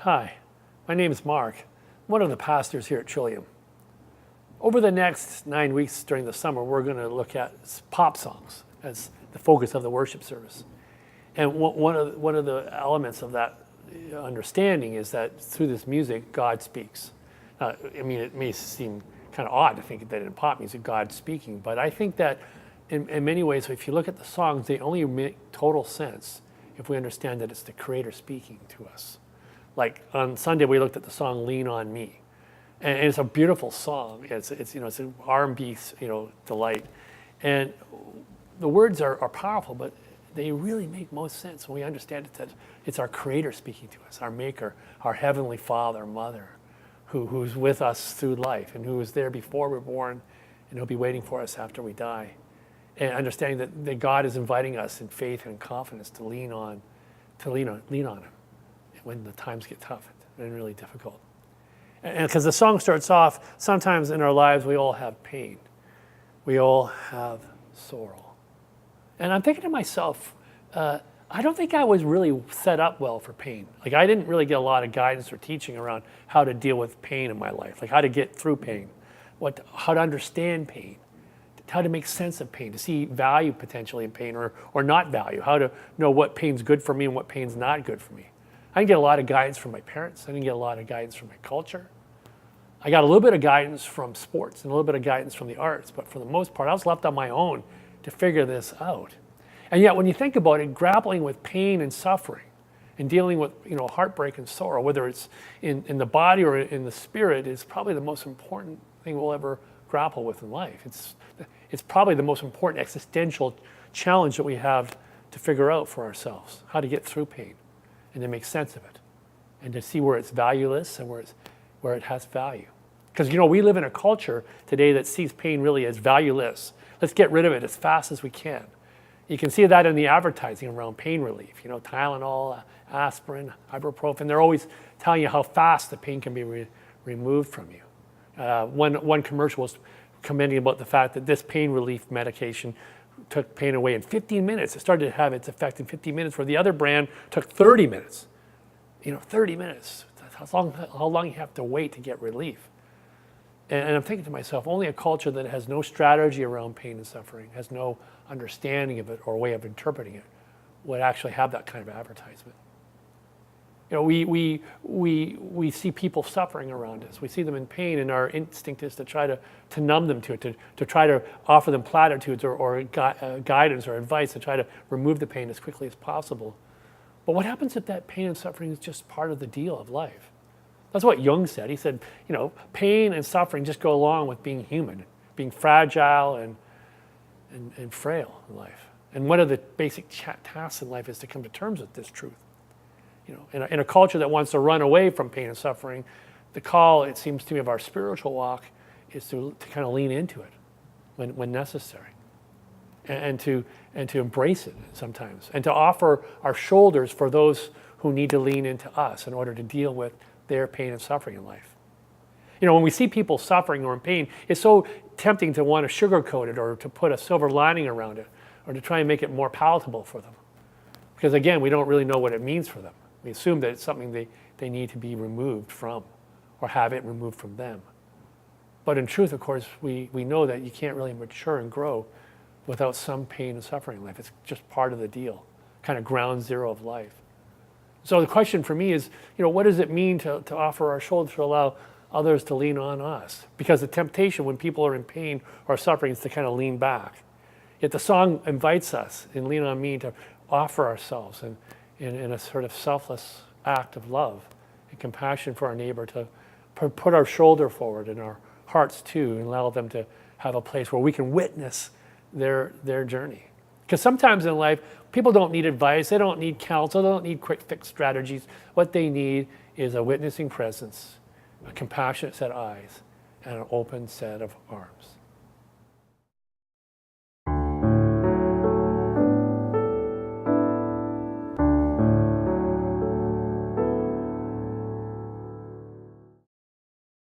Hi, my name is Mark, one of the pastors here at Trillium. Over the next 9 weeks during the summer, we're going to look at pop songs as the focus of the worship service. And one of the elements of that understanding is that through this music, God speaks. It may seem kind of odd to think that in pop music, God's speaking, but I think that in many ways, if you look at the songs, they only make total sense if we understand that it's the Creator speaking to us. Like on Sunday, we looked at the song "Lean on Me," and it's a beautiful song. It's an R&B delight, and the words are powerful, but they really make most sense when we understand it, that it's our Creator speaking to us, our Maker, our Heavenly Father, Mother, who's with us through life and who was there before we're born, and who'll be waiting for us after we die. And understanding that God is inviting us in faith and confidence to lean on Him when the times get tough and really difficult. And because the song starts off, sometimes in our lives we all have pain. We all have sorrow. And I'm thinking to myself, I don't think I was really set up well for pain. Like I didn't really get a lot of guidance or teaching around how to deal with pain in my life, like how to get through pain, how to understand pain, how to make sense of pain, to see value potentially in pain or not value, how to know what pain's good for me and what pain's not good for me. I didn't get a lot of guidance from my parents. I didn't get a lot of guidance from my culture. I got a little bit of guidance from sports and a little bit of guidance from the arts, but for the most part, I was left on my own to figure this out. And yet when you think about it, grappling with pain and suffering and dealing with heartbreak and sorrow, whether it's in the body or in the spirit, is probably the most important thing we'll ever grapple with in life. It's probably the most important existential challenge that we have to figure out for ourselves, how to get through pain and to make sense of it and to see where it's valueless and where it has value. Because we live in a culture today that sees pain really as valueless. Let's get rid of it as fast as we can. You can see that in the advertising around pain relief. Tylenol, aspirin, ibuprofen. They're always telling you how fast the pain can be removed from you. One commercial was commenting about the fact that this pain relief medication took pain away in 15 minutes. It started to have its effect in 15 minutes, where the other brand took 30 minutes. 30 minutes. That's how long you have to wait to get relief. And I'm thinking to myself, only a culture that has no strategy around pain and suffering, has no understanding of it or way of interpreting it, would actually have that kind of advertisement. We see people suffering around us. We see them in pain, and our instinct is to try to numb them to it, to try to offer them platitudes or guidance or advice to try to remove the pain as quickly as possible. But what happens if that pain and suffering is just part of the deal of life? That's what Jung said. He said, pain and suffering just go along with being human, being fragile and frail in life. And one of the basic tasks in life is to come to terms with this truth. In a culture that wants to run away from pain and suffering, the call, it seems to me, of our spiritual walk is to kind of lean into it when necessary, and to embrace it sometimes, and to offer our shoulders for those who need to lean into us in order to deal with their pain and suffering in life. When we see people suffering or in pain, it's so tempting to want to sugarcoat it or to put a silver lining around it or to try and make it more palatable for them. Because again, we don't really know what it means for them. We assume that it's something they need to be removed from or have it removed from them. But in truth, of course, we know that you can't really mature and grow without some pain and suffering in life. It's just part of the deal, kind of ground zero of life. So the question for me is, what does it mean to offer our shoulders to allow others to lean on us? Because the temptation when people are in pain or suffering is to kind of lean back. Yet the song invites us in Lean on Me to offer ourselves in a sort of selfless act of love and compassion for our neighbor, to put our shoulder forward and our hearts too, and allow them to have a place where we can witness their journey. Because sometimes in life, people don't need advice, they don't need counsel, they don't need quick fix strategies. What they need is a witnessing presence, a compassionate set of eyes, and an open set of arms.